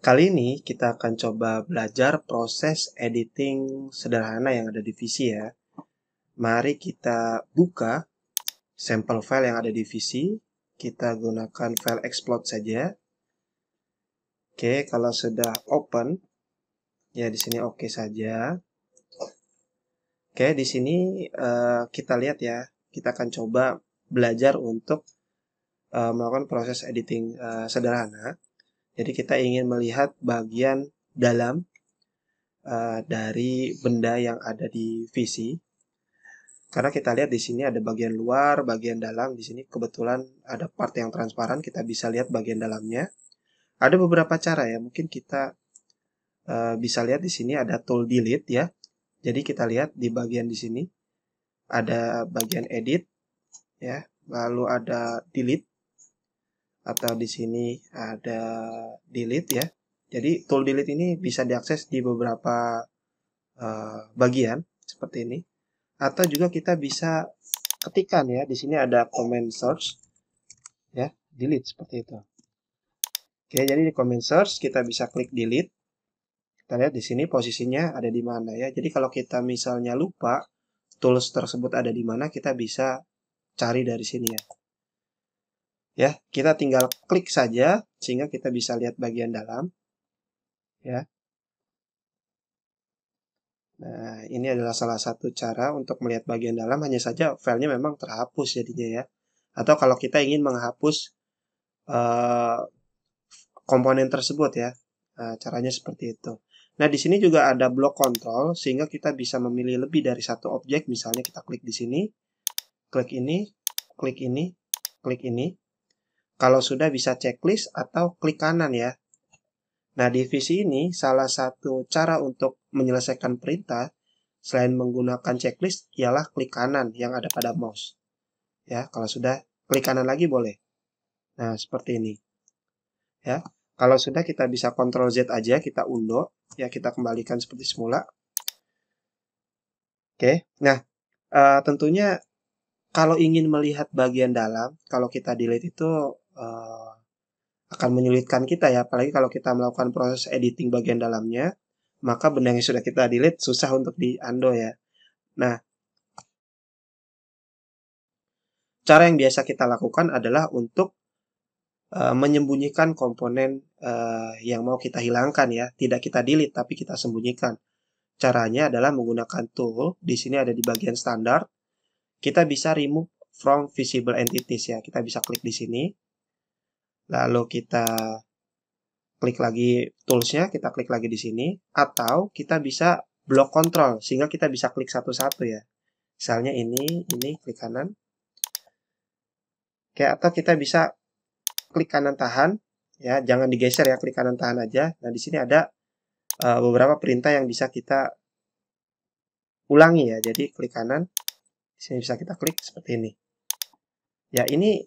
Kali ini kita akan coba belajar proses editing sederhana yang ada di VC ya. Mari kita buka sampel file yang ada di VC. Kita gunakan file explode saja. Oke, kalau sudah open, ya di sini oke saja. Oke, di sini kita lihat ya. Kita akan coba belajar untuk melakukan proses editing sederhana. Jadi kita ingin melihat bagian dalam dari benda yang ada di VC. Karena kita lihat di sini ada bagian luar, bagian dalam. Di sini kebetulan ada part yang transparan, kita bisa lihat bagian dalamnya. Ada beberapa cara ya, mungkin kita bisa lihat di sini ada tool delete ya. Jadi kita lihat di bagian di sini ada bagian edit ya, lalu ada delete atau di sini ada delete ya. Jadi tool delete ini bisa diakses di beberapa bagian seperti ini. Atau juga kita bisa ketikkan ya, di sini ada command search ya, delete seperti itu. Oke, jadi di command search kita bisa klik delete. Kita lihat di sini posisinya ada di mana ya. Jadi kalau kita misalnya lupa tools tersebut ada di mana, kita bisa cari dari sini ya. Ya, kita tinggal klik saja sehingga kita bisa lihat bagian dalam ya. Nah, ini adalah salah satu cara untuk melihat bagian dalam, hanya saja filenya memang terhapus jadinya ya. Atau kalau kita ingin menghapus uh, komponen tersebut ya. Nah, caranya seperti itu. Nah, di sini juga ada block control sehingga kita bisa memilih lebih dari satu objek. Misalnya kita klik di sini, klik ini, klik ini, klik ini. Kalau sudah bisa checklist atau klik kanan ya. Nah, di divisi ini salah satu cara untuk menyelesaikan perintah selain menggunakan checklist ialah klik kanan yang ada pada mouse. Ya, kalau sudah klik kanan lagi boleh. Nah, seperti ini. Ya. Kalau sudah kita bisa Ctrl Z aja, kita undo, ya kita kembalikan seperti semula. Oke. Nah, tentunya kalau ingin melihat bagian dalam, kalau kita delete itu akan menyulitkan kita ya, apalagi kalau kita melakukan proses editing bagian dalamnya, maka benda yang sudah kita delete susah untuk di-undo ya. Nah, cara yang biasa kita lakukan adalah untuk menyembunyikan komponen yang mau kita hilangkan ya, tidak kita delete tapi kita sembunyikan. Caranya adalah menggunakan tool, di sini ada di bagian standar. Kita bisa remove from visible entities ya. Kita bisa klik di sini. Lalu kita klik lagi toolsnya, kita klik lagi di sini. Atau kita bisa block control, sehingga kita bisa klik satu-satu ya. Misalnya ini klik kanan. Oke, atau kita bisa klik kanan tahan. Ya, jangan digeser ya, klik kanan tahan aja. Nah, di sini ada beberapa perintah yang bisa kita ulangi ya. Jadi klik kanan, di sini bisa kita klik seperti ini. Ya, ini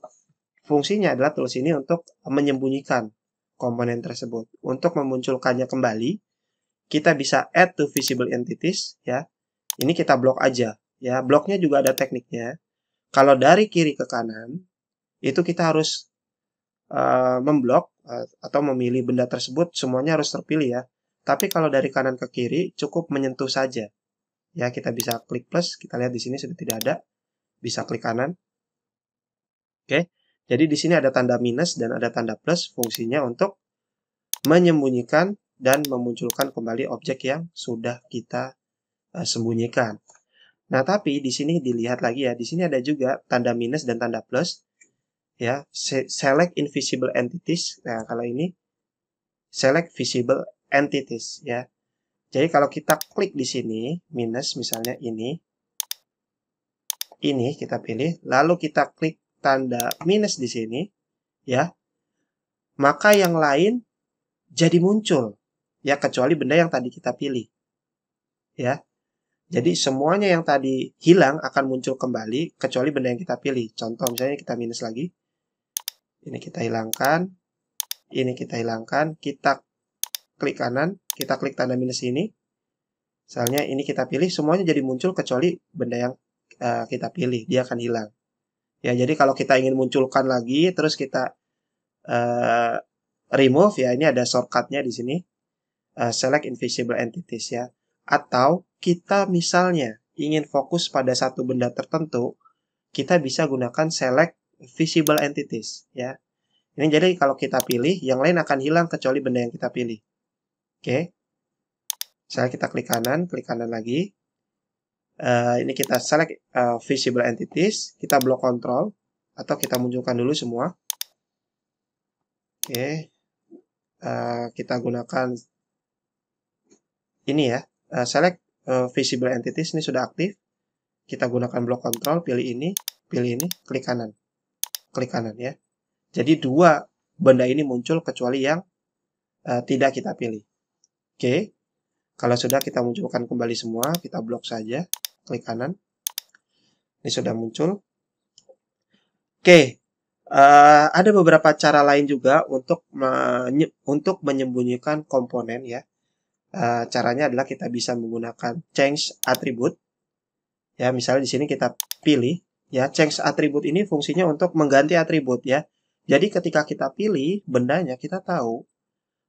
fungsinya adalah tools ini untuk menyembunyikan komponen tersebut. Untuk memunculkannya kembali, kita bisa add to visible entities ya. Ini kita blok aja ya. Bloknya juga ada tekniknya. Kalau dari kiri ke kanan, itu kita harus memblok atau memilih benda tersebut semuanya harus terpilih ya. Tapi kalau dari kanan ke kiri cukup menyentuh saja. Ya, kita bisa klik plus, kita lihat di sini sudah tidak ada. Bisa klik kanan. Oke. Jadi di sini ada tanda minus dan ada tanda plus, fungsinya untuk menyembunyikan dan memunculkan kembali objek yang sudah kita sembunyikan. Nah, tapi di sini dilihat lagi ya, di sini ada juga tanda minus dan tanda plus. Ya, select invisible entities. Nah, kalau ini select visible entities ya. Jadi kalau kita klik di sini minus misalnya ini kita pilih, lalu kita klik tanda minus di sini ya, maka yang lain jadi muncul ya, kecuali benda yang tadi kita pilih ya. Jadi semuanya yang tadi hilang akan muncul kembali kecuali benda yang kita pilih. Contoh misalnya kita minus lagi, ini kita hilangkan, ini kita hilangkan, kita klik kanan, kita klik tanda minus ini, misalnya ini kita pilih, semuanya jadi muncul kecuali benda yang kita pilih, dia akan hilang. Ya, jadi kalau kita ingin munculkan lagi, terus kita uh, remove ya, ini ada shortcutnya di sini. Select invisible entities ya. Atau kita misalnya ingin fokus pada satu benda tertentu, kita bisa gunakan select visible entities ya. Ini jadi kalau kita pilih, yang lain akan hilang kecuali benda yang kita pilih. Oke. Misalnya kita klik kanan lagi. Ini kita select visible entities, kita blok control, atau kita munculkan dulu semua. Oke. Kita gunakan ini ya, select visible entities, ini sudah aktif. Kita gunakan blok control, pilih ini, klik kanan ya. Jadi dua benda ini muncul kecuali yang tidak kita pilih. Oke, kalau sudah kita munculkan kembali semua, kita blok saja, klik kanan. Ini sudah muncul. Oke, ada beberapa cara lain juga untuk menyembunyikan komponen ya. Caranya adalah kita bisa menggunakan change attribute. Ya, misalnya di sini kita pilih ya, change attribute ini fungsinya untuk mengganti atribut ya. Jadi ketika kita pilih bendanya, kita tahu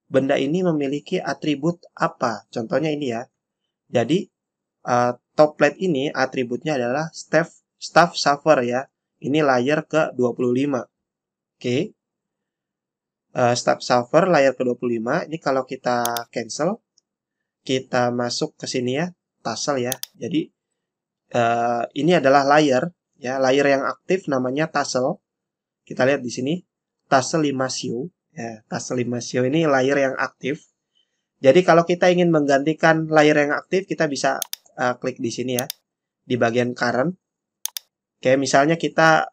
benda ini memiliki atribut apa. Contohnya ini ya. Jadi top plate ini atributnya adalah staff server ya. Ini layer ke-25. Oke. Staff server layer ke-25. Ini kalau kita cancel, kita masuk ke sini ya, tassel ya. Jadi ini adalah layer ya, layer yang aktif namanya tassel. Kita lihat di sini tassel 5 show ya, tassel 5 show ini layer yang aktif. Jadi kalau kita ingin menggantikan layer yang aktif, kita bisa klik di sini ya, di bagian current. Kayak misalnya kita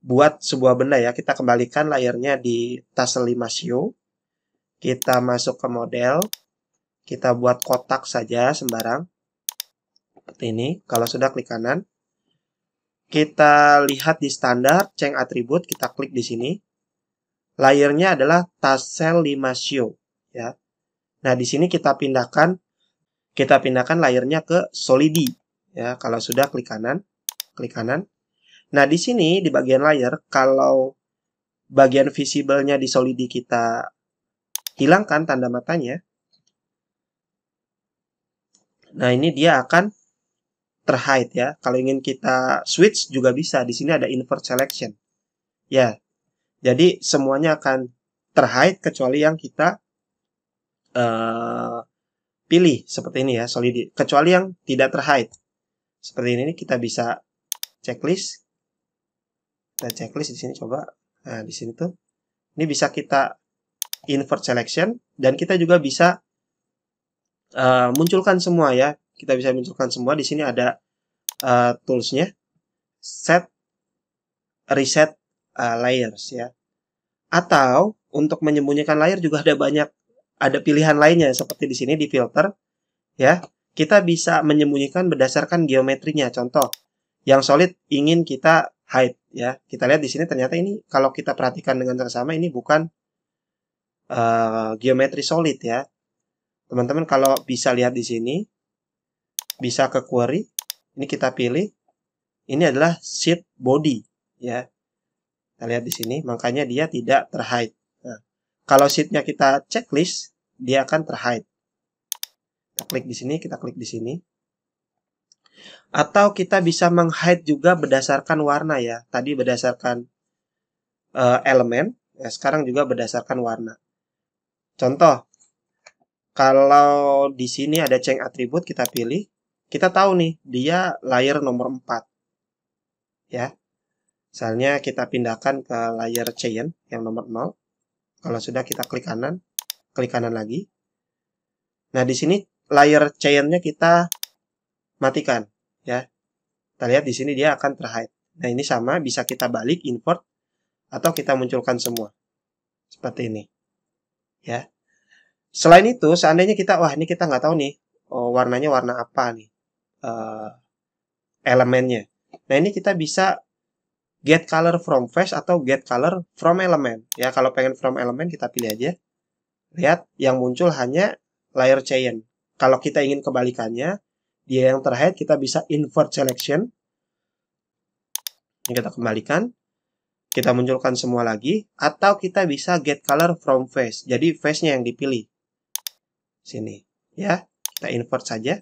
buat sebuah benda ya, kita kembalikan layernya di tassel 5 show. Kita masuk ke model, kita buat kotak saja sembarang. Seperti ini. Kalau sudah, klik kanan. Kita lihat di standar, change attribute, kita klik di sini. Layernya adalah tassel 5 show ya. Nah, di sini kita pindahkan layernya ke solidi ya. Kalau sudah, klik kanan. Nah, di sini di bagian layer, kalau bagian visible-nya di solidi kita hilangkan tanda matanya, nah ini dia akan terhide ya. Kalau ingin kita switch juga bisa. Di sini ada invert selection. Ya. Jadi semuanya akan terhide kecuali yang kita pilih seperti ini ya, solid. Kecuali yang tidak terhide. Seperti ini kita bisa checklist. Kita checklist di sini coba. Nah, di sini tuh ini bisa kita invert selection dan kita juga bisa munculkan semua ya. Kita bisa munculkan semua. Di sini ada toolsnya, set reset layers ya. Atau untuk menyembunyikan layer juga ada pilihan lainnya seperti di sini di filter ya. Kita bisa menyembunyikan berdasarkan geometrinya. Contoh, yang solid ingin kita hide ya. Kita lihat di sini ternyata ini kalau kita perhatikan dengan seksama ini bukan geometri solid ya. Teman-teman kalau bisa lihat di sini, bisa ke query, ini kita pilih, ini adalah sheet body ya. Kita lihat di sini, makanya dia tidak terhide. Nah, kalau sheetnya kita checklist, dia akan terhide. Kita klik di sini, kita klik di sini. Atau kita bisa menghide juga berdasarkan warna ya. Tadi berdasarkan elemen, ya sekarang juga berdasarkan warna. Contoh, kalau di sini ada change attribute, kita pilih, kita tahu nih, dia layer nomor 4. Ya. Misalnya kita pindahkan ke layer chain yang nomor 0. Kalau sudah, kita klik kanan lagi. Nah, di sini layer chain-nya kita matikan, ya. Kita lihat di sini dia akan terhide. Nah, ini sama, bisa kita balik, invert, atau kita munculkan semua. Seperti ini. Ya. Selain itu, seandainya kita, wah ini kita nggak tahu nih, warnanya warna apa nih, elemennya. Nah, ini kita bisa get color from face atau get color from element. Ya, kalau pengen from element kita pilih aja. Lihat, yang muncul hanya layer chain. Kalau kita ingin kebalikannya, dia yang terhide, kita bisa invert selection. Ini kita kembalikan. Kita munculkan semua lagi, atau kita bisa get color from face. Jadi face-nya yang dipilih. Sini, ya. Kita invert saja.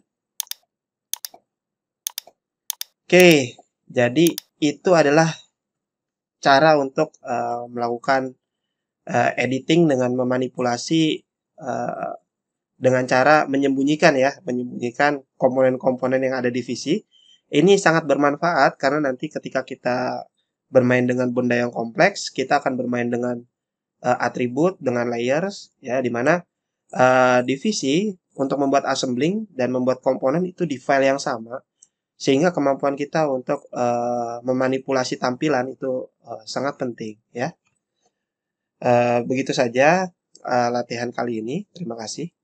Oke, jadi itu adalah cara untuk melakukan editing dengan memanipulasi dengan cara menyembunyikan komponen-komponen yang ada di visi. Ini sangat bermanfaat karena nanti ketika kita bermain dengan benda yang kompleks, kita akan bermain dengan atribut, dengan layers, ya, di mana di visi untuk membuat assembling dan membuat komponen itu di file yang sama, sehingga kemampuan kita untuk memanipulasi tampilan itu sangat penting, ya. Begitu saja latihan kali ini. Terima kasih.